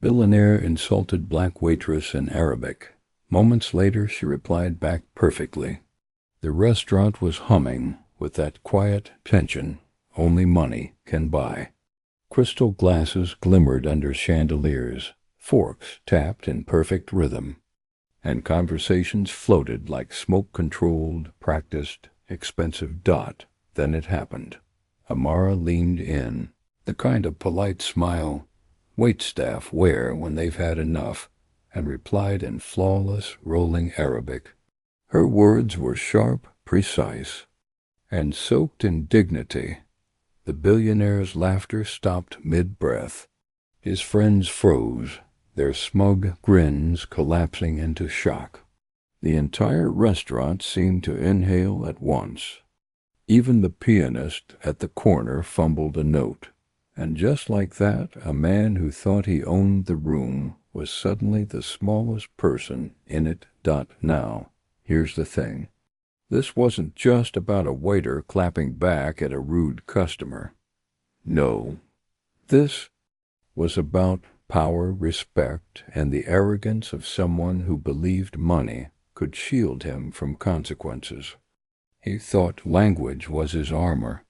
Billionaire insulted black waitress in Arabic. Moments later, she replied back perfectly. The restaurant was humming with that quiet tension only money can buy. Crystal glasses glimmered under chandeliers, forks tapped in perfect rhythm, and conversations floated like smoke-controlled, practiced, expensive dot. Then it happened. Amara leaned in, the kind of polite smile waitstaff wear when they've had enough, and replied in flawless, rolling Arabic. Her words were sharp, precise, and soaked in dignity. The billionaire's laughter stopped mid-breath. His friends froze, their smug grins collapsing into shock. The entire restaurant seemed to inhale at once. Even the pianist at the corner fumbled a note. And just like that, a man who thought he owned the room was suddenly the smallest person in it. Now, here's the thing. This wasn't just about a waiter clapping back at a rude customer. No. This was about power, respect, and the arrogance of someone who believed money could shield him from consequences. He thought language was his armor.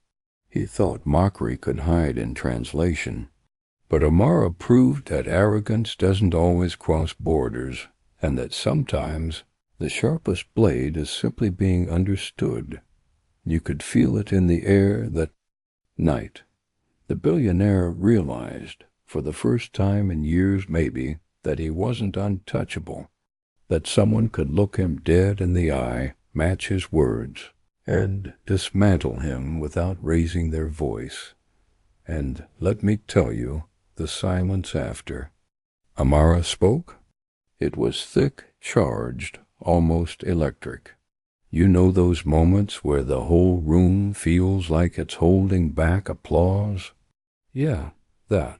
He thought mockery could hide in translation. But Amara proved that arrogance doesn't always cross borders, and that sometimes the sharpest blade is simply being understood. You could feel it in the air that night. The billionaire realized, for the first time in years maybe, that he wasn't untouchable, that someone could look him dead in the eye, match his words, and dismantle him without raising their voice. And let me tell you, the silence after. Amara spoke. It was thick, charged, almost electric. You know those moments where the whole room feels like it's holding back applause? Yeah, that.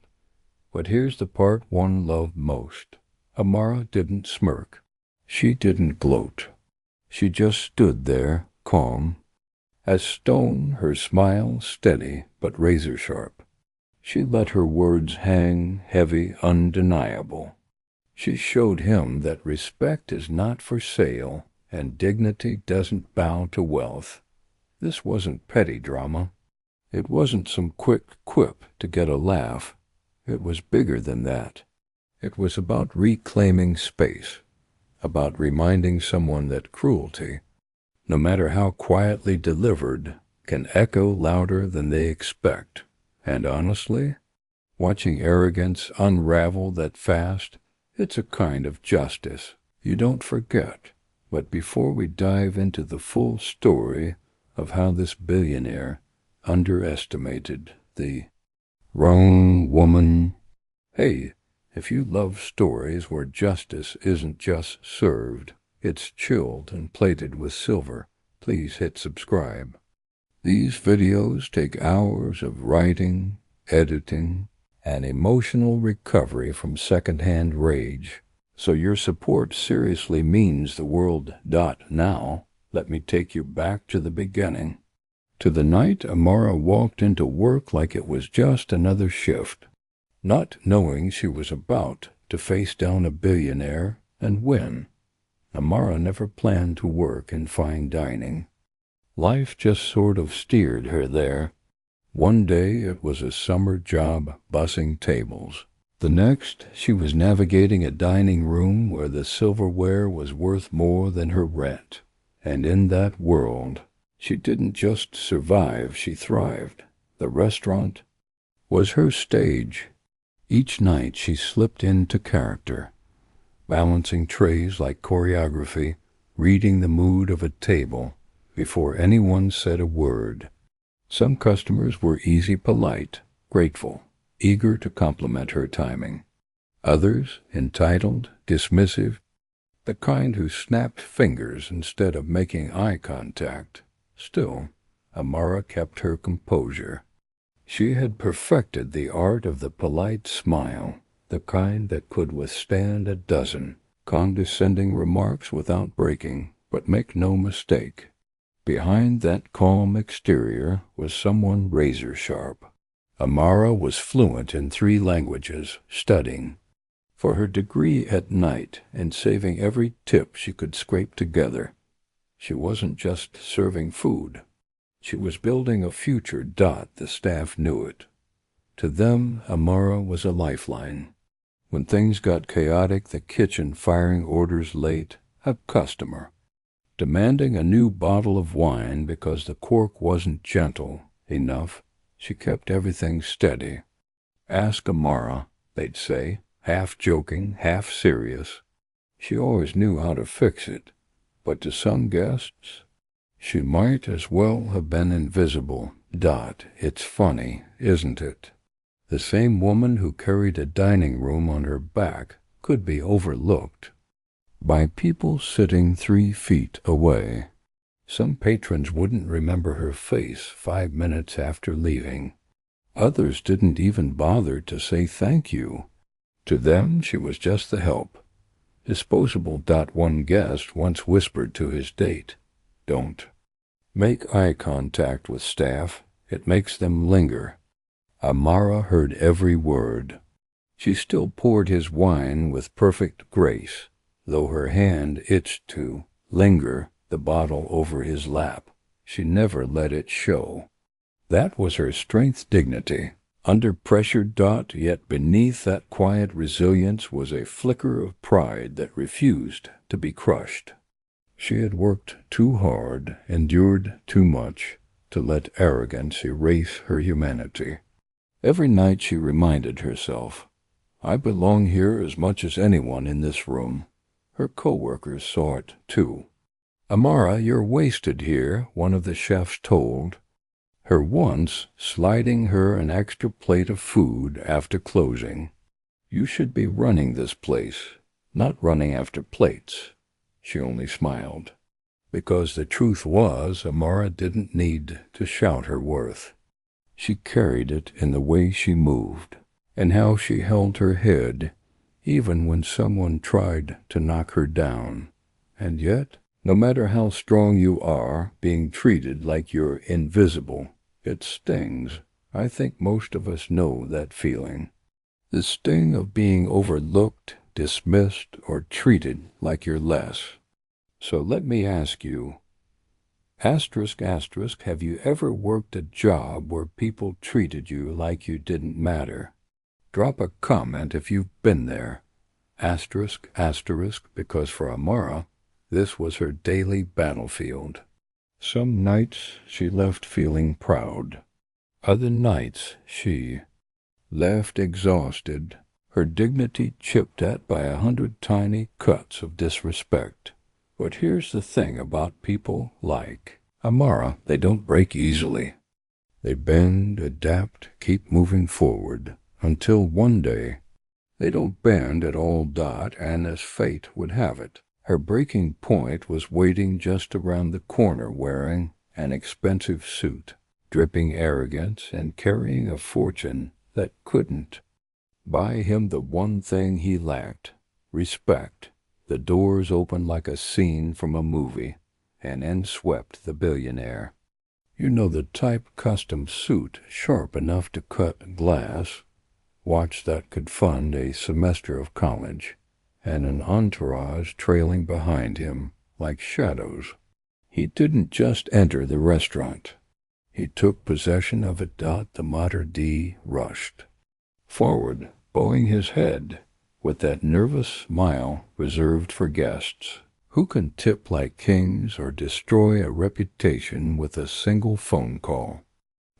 But here's the part one loved most. Amara didn't smirk. She didn't gloat. She just stood there, calm as stone, her smile steady but razor-sharp. She let her words hang, heavy, undeniable. She showed him that respect is not for sale, and dignity doesn't bow to wealth. This wasn't petty drama. It wasn't some quick quip to get a laugh. It was bigger than that. It was about reclaiming space, about reminding someone that cruelty, no matter how quietly delivered, can echo louder than they expect. And honestly, watching arrogance unravel that fast, it's a kind of justice you don't forget. But before we dive into the full story of how this billionaire underestimated the wrong woman, hey, if you love stories where justice isn't just served, it's chilled and plated with silver, please hit subscribe. These videos take hours of writing, editing, and emotional recovery from secondhand rage. So your support seriously means the world. Now, let me take you back to the beginning. To the night Amara walked into work like it was just another shift, not knowing she was about to face down a billionaire and win. Amara never planned to work in fine dining. Life just sort of steered her there. One day it was a summer job bussing tables. The next, she was navigating a dining room where the silverware was worth more than her rent. And in that world, she didn't just survive, she thrived. The restaurant was her stage. Each night she slipped into character, balancing trays like choreography, reading the mood of a table before anyone said a word. Some customers were easy, polite, grateful, eager to compliment her timing. Others, entitled, dismissive, the kind who snapped fingers instead of making eye contact. Still, Amara kept her composure. She had perfected the art of the polite smile, the kind that could withstand a dozen condescending remarks without breaking. But make no mistake, behind that calm exterior was someone razor-sharp. Amara was fluent in 3 languages, studying for her degree at night and saving every tip she could scrape together. She wasn't just serving food. She was building a future. The staff knew it. To them, Amara was a lifeline. When things got chaotic, the kitchen firing orders late, a customer demanding a new bottle of wine because the cork wasn't gentle enough, she kept everything steady. "Ask Amara," they'd say, half joking, half serious. She always knew how to fix it, but to some guests, she might as well have been invisible. It's funny, isn't it? The same woman who carried a dining room on her back could be overlooked by people sitting 3 feet away. Some patrons wouldn't remember her face 5 minutes after leaving. Others didn't even bother to say thank you. To them, she was just the help. Disposable. One guest once whispered to his date, "Don't make eye contact with staff. It makes them linger." Amara heard every word. She still poured his wine with perfect grace, though her hand itched to linger the bottle over his lap. She never let it show. That was her strength, dignity. Under pressure. Yet beneath that quiet resilience was a flicker of pride that refused to be crushed. She had worked too hard, endured too much, to let arrogance erase her humanity. Every night she reminded herself, "I belong here as much as anyone in this room." Her co-workers saw it, too. "Amara, you're wasted here," one of the chefs told her once, sliding her an extra plate of food after closing. "You should be running this place, not running after plates." She only smiled, because the truth was Amara didn't need to shout her worth. She carried it in the way she moved, and how she held her head, even when someone tried to knock her down. And yet, no matter how strong you are, being treated like you're invisible, it stings. I think most of us know that feeling. The sting of being overlooked, dismissed, or treated like you're less. So let me ask you, ***, have you ever worked a job where people treated you like you didn't matter? Drop a comment if you've been there. ***, because for Amara, this was her daily battlefield. Some nights she left feeling proud. Other nights she left exhausted, her dignity chipped at by 100 tiny cuts of disrespect. But here's the thing about people like Amara, they don't break easily. They bend, adapt, keep moving forward, until one day they don't bend at all. And as fate would have it, her breaking point was waiting just around the corner, wearing an expensive suit, dripping arrogance, and carrying a fortune that couldn't buy him the one thing he lacked, respect. The doors opened like a scene from a movie, and in swept the billionaire. You know the type, custom suit, sharp enough to cut glass, watch that could fund a semester of college, and an entourage trailing behind him like shadows. He didn't just enter the restaurant. He took possession of it. The maître d' rushed forward, bowing his head, with that nervous smile reserved for guests who can tip like kings or destroy a reputation with a single phone call.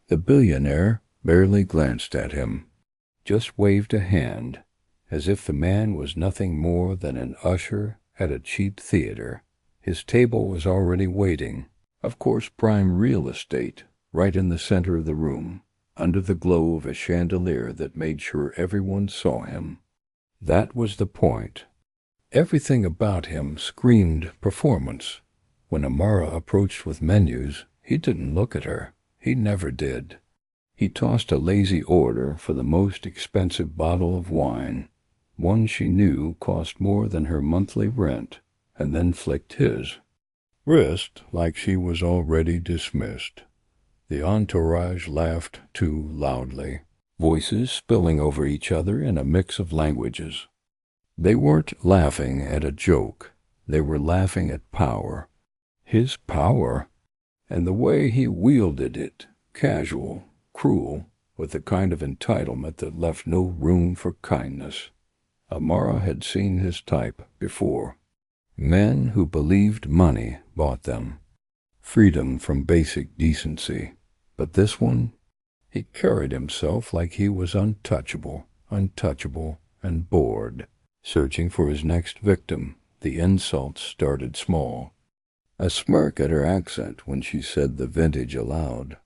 The billionaire barely glanced at him, just waved a hand, as if the man was nothing more than an usher at a cheap theater. His table was already waiting, of course prime real estate, right in the center of the room, under the glow of a chandelier that made sure everyone saw him. That was the point. Everything about him screamed performance. When Amara approached with menus, he didn't look at her. He never did. He tossed a lazy order for the most expensive bottle of wine, one she knew cost more than her monthly rent, and then flicked his wrist like she was already dismissed. The entourage laughed too loudly, voices spilling over each other in a mix of languages. They weren't laughing at a joke. They were laughing at power. His power, and the way he wielded it, casual, cruel, with a kind of entitlement that left no room for kindness. Amara had seen his type before. Men who believed money bought them. Freedom from basic decency. But this one, he carried himself like he was untouchable, and bored. Searching for his next victim, the insults started small. A smirk at her accent when she said the vintage aloud.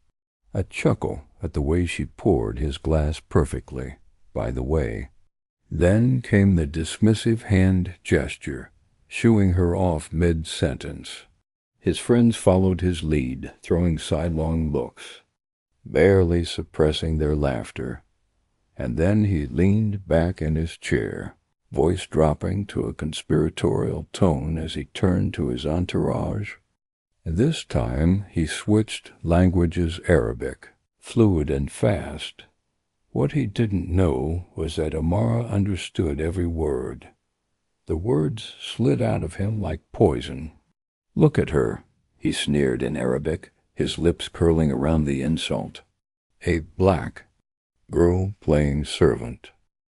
A chuckle at the way she poured his glass perfectly, by the way. Then came the dismissive hand gesture, shooing her off mid-sentence. His friends followed his lead, throwing sidelong looks, barely suppressing their laughter. And then he leaned back in his chair, voice dropping to a conspiratorial tone as he turned to his entourage. This time he switched languages Arabic, fluid and fast. What he didn't know was that Amara understood every word. The words slid out of him like poison. "Look at her," he sneered in Arabic, his lips curling around the insult. "A black girl playing servant.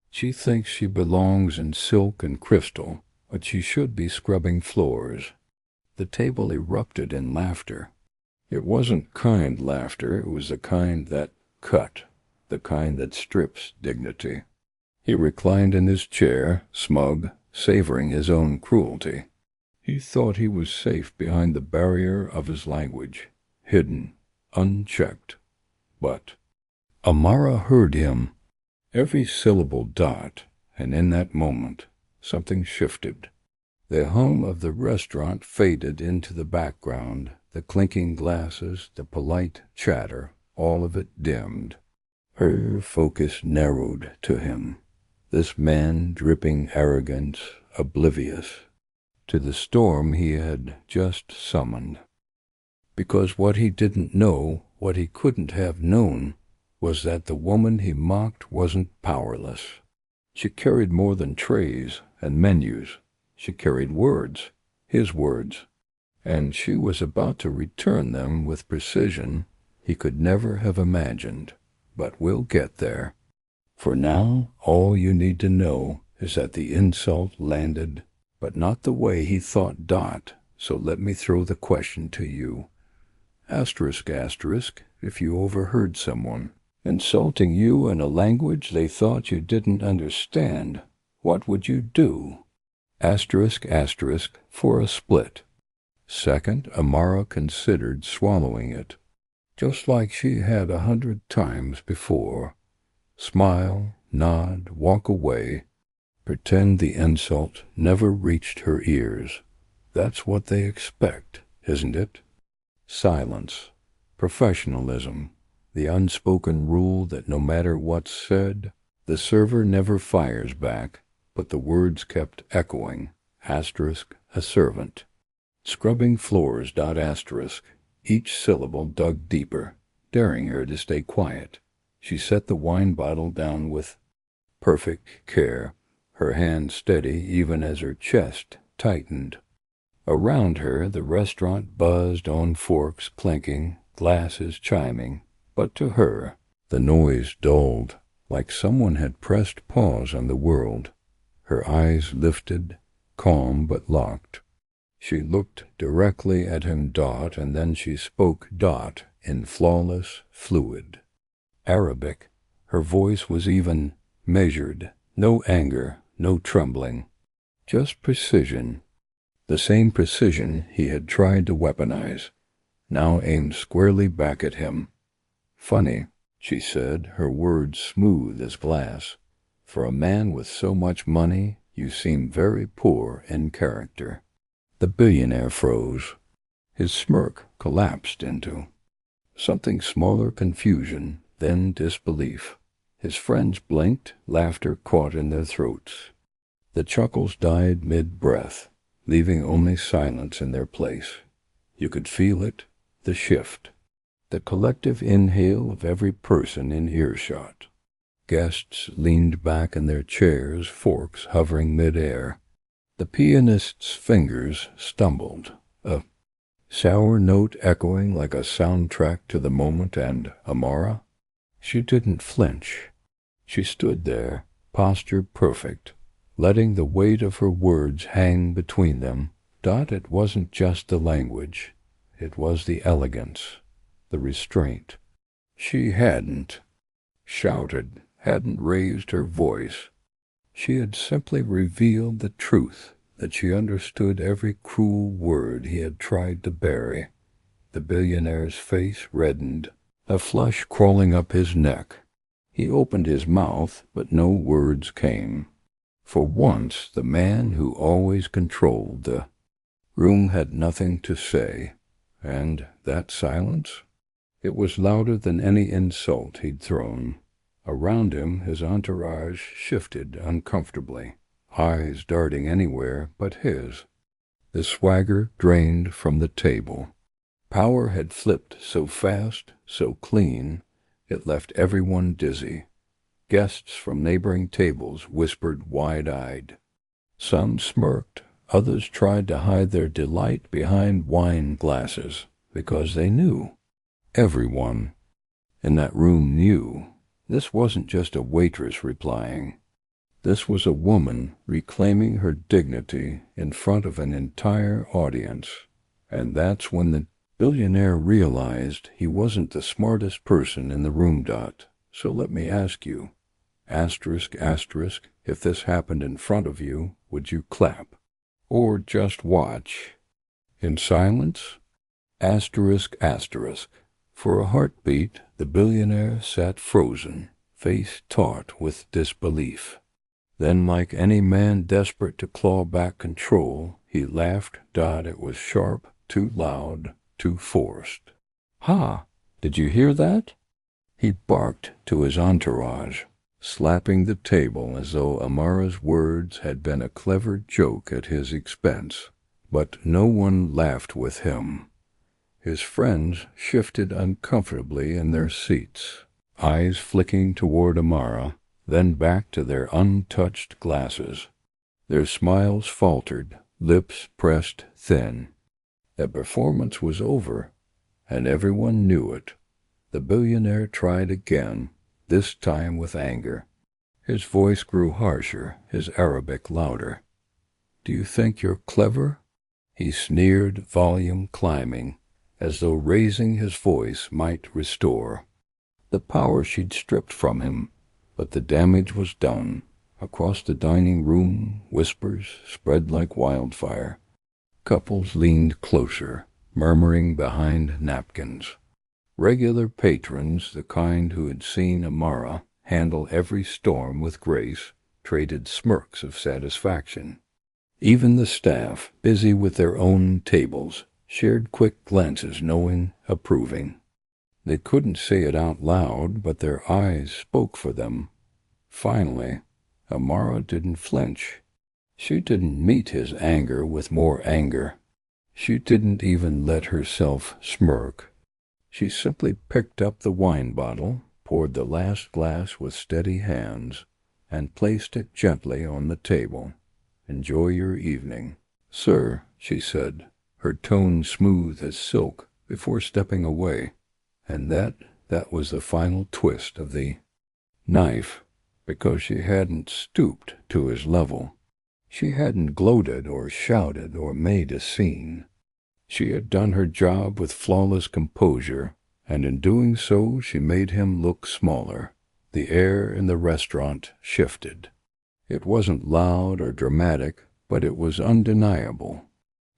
She thinks she belongs in silk and crystal, but she should be scrubbing floors." The table erupted in laughter. It wasn't kind laughter, it was the kind that cut, the kind that strips dignity. He reclined in his chair, smug, savoring his own cruelty. He thought he was safe behind the barrier of his language, hidden, unchecked. But Amara heard him, every syllable dot, and in that moment something shifted. The hum of the restaurant faded into the background, the clinking glasses, the polite chatter, all of it dimmed. Her focus narrowed to him, this man dripping arrogance, oblivious to the storm he had just summoned. Because what he didn't know, what he couldn't have known, was that the woman he mocked wasn't powerless. She carried more than trays and menus. She carried words, his words, and she was about to return them with precision he could never have imagined. But we'll get there. For now, all you need to know is that the insult landed, but not the way he thought Dot, so let me throw the question to you. Asterisk, if you overheard someone insulting you in a language they thought you didn't understand, what would you do? Asterisk, for a split. Second, Amara considered swallowing it, just like she had 100 times before. Smile, nod, walk away, pretend the insult never reached her ears. That's what they expect, isn't it? Silence, professionalism, the unspoken rule that no matter what's said, the server never fires back, but the words kept echoing. Asterisk, a servant. Scrubbing floors, each syllable dug deeper, daring her to stay quiet. She set the wine bottle down with perfect care, her hand steady even as her chest tightened. Around her the restaurant buzzed on forks clinking, glasses chiming, but to her the noise dulled, like someone had pressed pause on the world. Her eyes lifted, calm but locked. She looked directly at him, Dot, and then she spoke Dot in flawless, fluid Arabic. Her voice was even, measured, no anger, no trembling, just precision. The same precision he had tried to weaponize, now aimed squarely back at him. Funny, she said, her words smooth as glass. For a man with so much money, you seem very poor in character. The billionaire froze. His smirk collapsed into something smaller confusion, then disbelief. His friends blinked, laughter caught in their throats. The chuckles died mid-breath, leaving only silence in their place. You could feel it, the shift, the collective inhale of every person in earshot. Guests leaned back in their chairs, forks hovering mid-air. The pianist's fingers stumbled, a sour note echoing like a soundtrack to the moment, and Amara? She didn't flinch. She stood there, posture perfect, letting the weight of her words hang between them. It wasn't just the language. It was the elegance, the restraint. She hadn't shouted, hadn't raised her voice. She had simply revealed the truth, that she understood every cruel word he had tried to bury. The billionaire's face reddened, a flush crawling up his neck. He opened his mouth, but no words came. For once, the man who always controlled the room had nothing to say. And that silence? It was louder than any insult he'd thrown. Around him, his entourage shifted uncomfortably, eyes darting anywhere but his. The swagger drained from the table. Power had flipped so fast, so clean, it left everyone dizzy. Guests from neighboring tables whispered wide-eyed. Some smirked, others tried to hide their delight behind wine glasses, because they knew. Everyone in that room knew. This wasn't just a waitress replying. This was a woman reclaiming her dignity in front of an entire audience. And that's when the billionaire realized he wasn't the smartest person in the room. So let me ask you, asterisk, asterisk, if this happened in front of you, would you clap? Or just watch? In silence? Asterisk, asterisk. For a heartbeat, the billionaire sat frozen, face taut with disbelief. Then, like any man desperate to claw back control, he laughed. It was sharp, too loud, too forced. Ha! Did you hear that? He barked to his entourage, slapping the table as though Amara's words had been a clever joke at his expense. But no one laughed with him. His friends shifted uncomfortably in their seats, eyes flicking toward Amara, then back to their untouched glasses. Their smiles faltered, lips pressed thin. The performance was over, and everyone knew it. The billionaire tried again, this time with anger. His voice grew harsher, his Arabic louder. "Do you think you're clever?" He sneered, volume climbing, as though raising his voice might restore the power she'd stripped from him. But the damage was done. Across the dining room, whispers spread like wildfire. Couples leaned closer, murmuring behind napkins. Regular patrons, the kind who had seen Amara handle every storm with grace, traded smirks of satisfaction. Even the staff, busy with their own tables, shared quick glances, knowing, approving. They couldn't say it out loud, but their eyes spoke for them. Finally, Amara didn't flinch. She didn't meet his anger with more anger. She didn't even let herself smirk. She simply picked up the wine bottle, poured the last glass with steady hands, and placed it gently on the table. "Enjoy your evening." "Sir," she said, her tone smooth as silk, before stepping away. And that was the final twist of the knife, because she hadn't stooped to his level. She hadn't gloated or shouted or made a scene. She had done her job with flawless composure, and in doing so she made him look smaller. The air in the restaurant shifted. It wasn't loud or dramatic, but it was undeniable.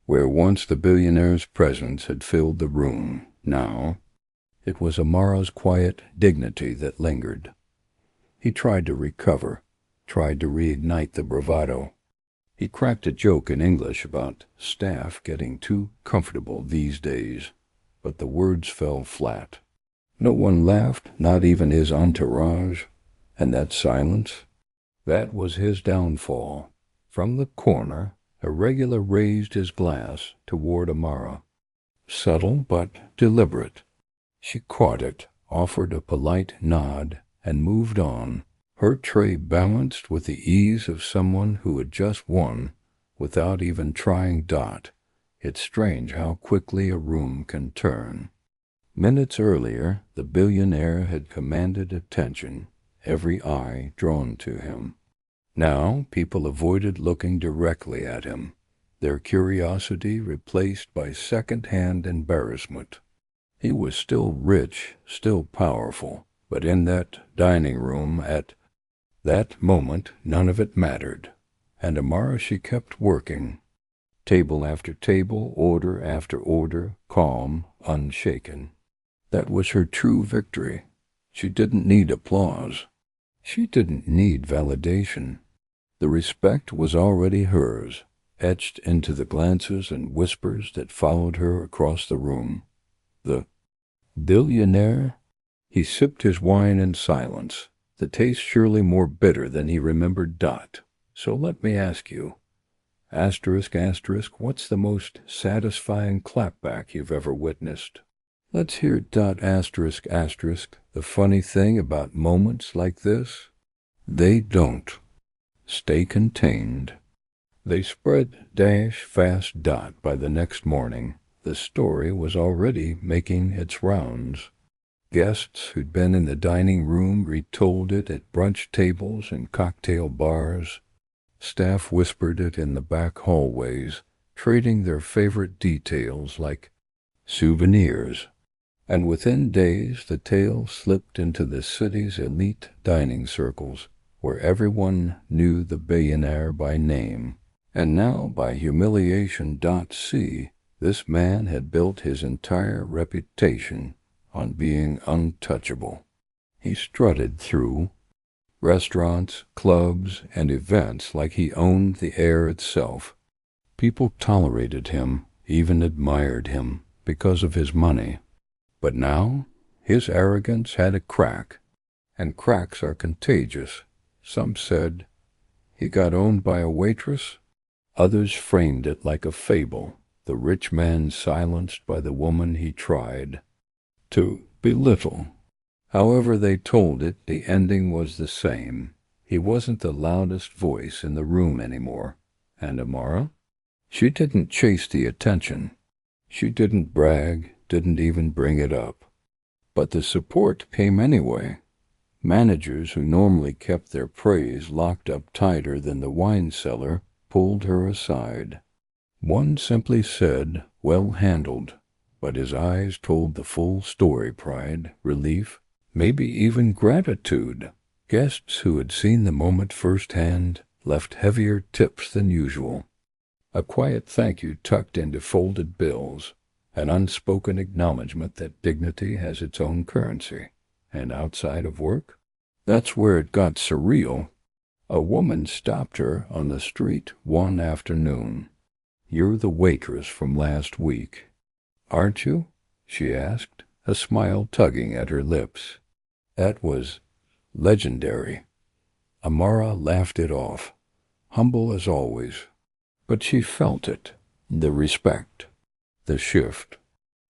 Where once the billionaire's presence had filled the room, now it was Amara's quiet dignity that lingered. He tried to recover, tried to reignite the bravado. He cracked a joke in English about staff getting too comfortable these days, but the words fell flat. No one laughed, not even his entourage, and that silence, that was his downfall. From the corner, a regular raised his glass toward Amara. Subtle but deliberate. She caught it, offered a polite nod, and moved on, her tray balanced with the ease of someone who had just won without even trying. It's strange how quickly a room can turn. Minutes earlier, the billionaire had commanded attention, every eye drawn to him. Now people avoided looking directly at him, their curiosity replaced by second-hand embarrassment. He was still rich, still powerful, but in that dining room at that moment none of it mattered. And Amara, she kept working. Table after table, order after order, calm, unshaken. That was her true victory. She didn't need applause. She didn't need validation. The respect was already hers, etched into the glances and whispers that followed her across the room. The billionaire? He sipped his wine in silence, the taste surely more bitter than he remembered. So let me ask you, what's the most satisfying clapback you've ever witnessed? Let's hear. The funny thing about moments like this, they don't stay contained. They spread fast. By the next morning, the story was already making its rounds. Guests who'd been in the dining room retold it at brunch tables and cocktail bars. Staff whispered it in the back hallways, trading their favorite details like souvenirs. And within days the tale slipped into the city's elite dining circles, where everyone knew the billionaire by name. And now, by humiliation. This man had built his entire reputation on being untouchable. He strutted through restaurants, clubs, and events like he owned the air itself. People tolerated him, even admired him, because of his money. But now, his arrogance had a crack, and cracks are contagious. Some said he got owned by a waitress. Others framed it like a fable, the rich man silenced by the woman he tried to belittle. However they told it, the ending was the same. He wasn't the loudest voice in the room anymore. And Amara? She didn't chase the attention. She didn't brag, didn't even bring it up. But the support came anyway. Managers who normally kept their praise locked up tighter than the wine cellar pulled her aside. One simply said, "Well handled," but his eyes told the full story. Pride, relief, maybe even gratitude. Guests who had seen the moment firsthand left heavier tips than usual. A quiet thank you tucked into folded bills, an unspoken acknowledgement that dignity has its own currency. And outside of work, that's where it got surreal. A woman stopped her on the street one afternoon. "You're the waitress from last week, aren't you?" she asked, a smile tugging at her lips. That was legendary. Amara laughed it off, humble as always. But she felt it, the respect, the shift.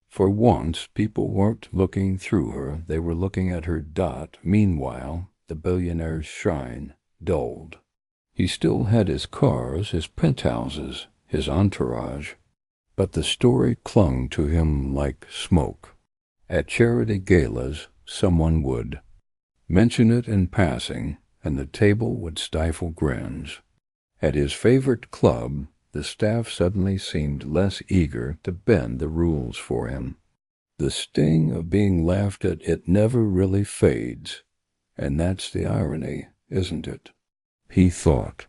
For once, people weren't looking through her, they were looking at her. Meanwhile, the billionaire's shine dulled. He still had his cars, his penthouses, his entourage, but the story clung to him like smoke. At charity galas, someone would mention it in passing, and the table would stifle grins. At his favorite club, the staff suddenly seemed less eager to bend the rules for him. The sting of being laughed at, it never really fades. And that's the irony, isn't it? He thought.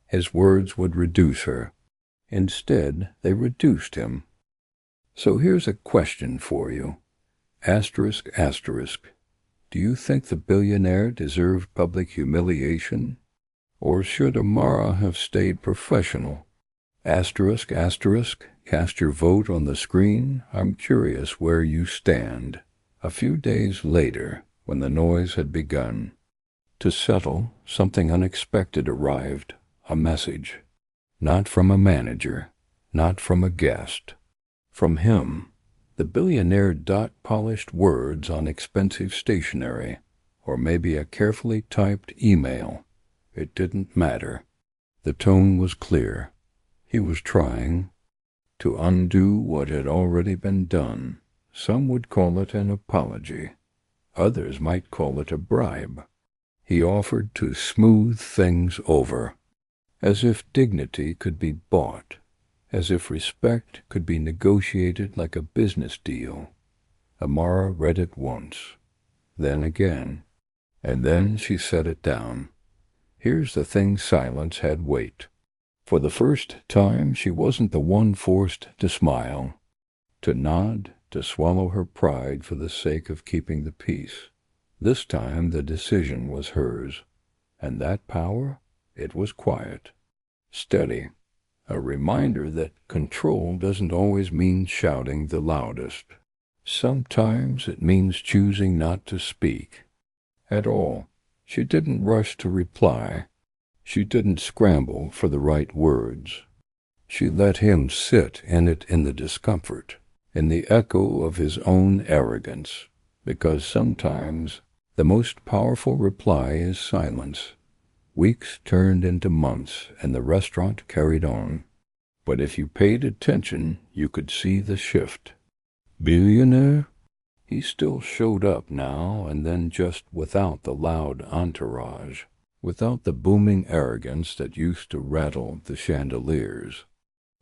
His words would reduce her. Instead, they reduced him. So here's a question for you. Do you think the billionaire deserved public humiliation? Or should Amara have stayed professional? Cast your vote on the screen. I'm curious where you stand. A few days later, when the noise had begun to settle, something unexpected arrived, a message. Not from a manager, not from a guest. From him, the billionaire. Polished words on expensive stationery, or maybe a carefully typed email. It didn't matter. The tone was clear. He was trying to undo what had already been done. Some would call it an apology. Others might call it a bribe. He offered to smooth things over, as if dignity could be bought, as if respect could be negotiated like a business deal. Amara read it once, then again, and then she set it down. Here's the thing: silence had weight. For the first time, she wasn't the one forced to smile, to nod, to swallow her pride for the sake of keeping the peace. This time the decision was hers, and that power, it was quiet, steady, a reminder that control doesn't always mean shouting the loudest. Sometimes it means choosing not to speak at all. She didn't rush to reply. She didn't scramble for the right words. She let him sit in it, in the discomfort, in the echo of his own arrogance, because sometimes the most powerful reply is silence. Weeks turned into months, and the restaurant carried on. But if you paid attention, you could see the shift. Billionaire? He still showed up now and then, just without the loud entourage, without the booming arrogance that used to rattle the chandeliers.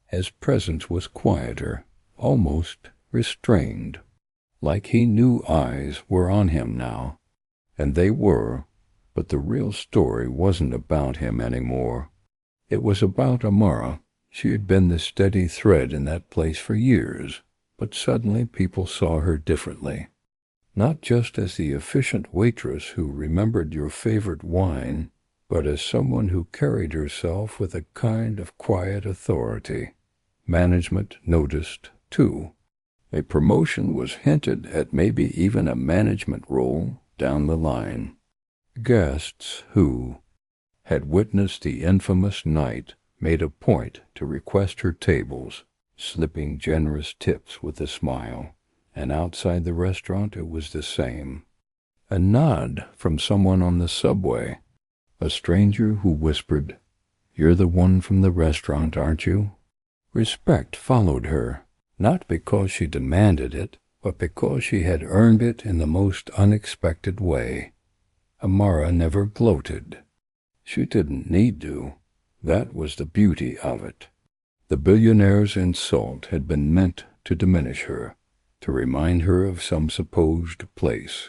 His presence was quieter, almost restrained, like he knew eyes were on him now. And they were, but the real story wasn't about him anymore. It was about Amara. She had been the steady thread in that place for years, but suddenly people saw her differently. Not just as the efficient waitress who remembered your favorite wine, but as someone who carried herself with a kind of quiet authority. Management noticed, too. A promotion was hinted at, maybe even a management role down the line. Guests who had witnessed the infamous night made a point to request her tables, slipping generous tips with a smile, and outside the restaurant it was the same. A nod from someone on the subway, a stranger who whispered, "You're the one from the restaurant, aren't you?" Respect followed her, not because she demanded it, but because she had earned it in the most unexpected way. Amara never gloated. She didn't need to. That was the beauty of it. The billionaire's insult had been meant to diminish her, to remind her of some supposed place.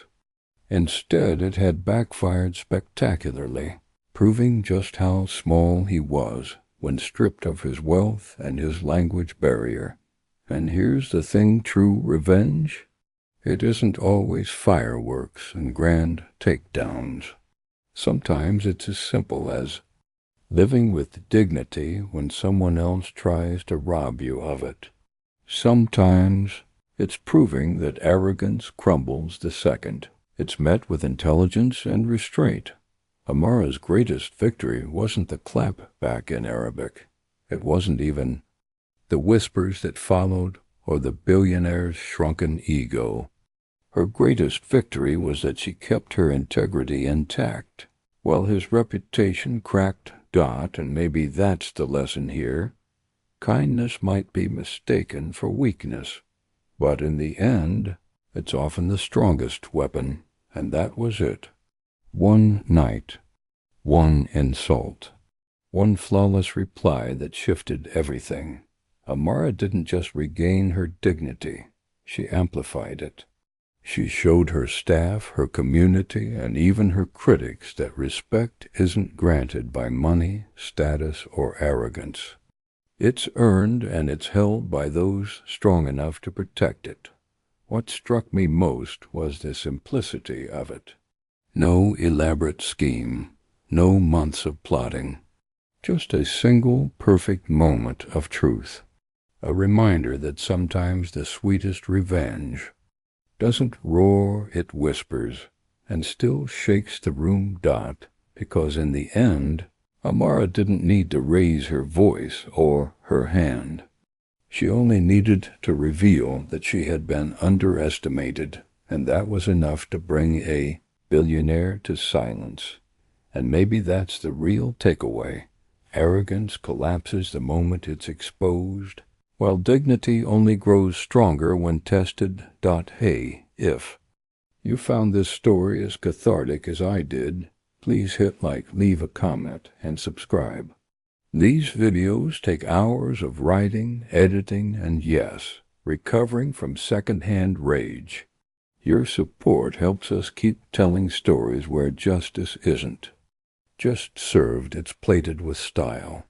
Instead, it had backfired spectacularly, proving just how small he was when stripped of his wealth and his language barrier. And here's the thing: true revenge? It isn't always fireworks and grand takedowns. Sometimes it's as simple as living with dignity when someone else tries to rob you of it. Sometimes it's proving that arrogance crumbles the second it's met with intelligence and restraint. Amara's greatest victory wasn't the clap back in Arabic. It wasn't even the whispers that followed or the billionaire's shrunken ego. Her greatest victory was that she kept her integrity intact. While his reputation cracked, and maybe that's the lesson here, kindness might be mistaken for weakness. But in the end, it's often the strongest weapon, and that was it. One night, one insult, one flawless reply that shifted everything. Amara didn't just regain her dignity, she amplified it. She showed her staff, her community, and even her critics that respect isn't granted by money, status, or arrogance. It's earned, and it's held by those strong enough to protect it. What struck me most was the simplicity of it. No elaborate scheme, no months of plotting, just a single perfect moment of truth. A reminder that sometimes the sweetest revenge doesn't roar, it whispers, and still shakes the room. Because in the end, Amara didn't need to raise her voice or her hand. She only needed to reveal that she had been underestimated, and that was enough to bring a billionaire to silence. And maybe that's the real takeaway. Arrogance collapses the moment it's exposed, while dignity only grows stronger when tested. Hey, if you found this story as cathartic as I did, please hit like, leave a comment, and subscribe. These videos take hours of writing, editing, and yes, recovering from secondhand rage. Your support helps us keep telling stories where justice isn't just served, it's plated with style.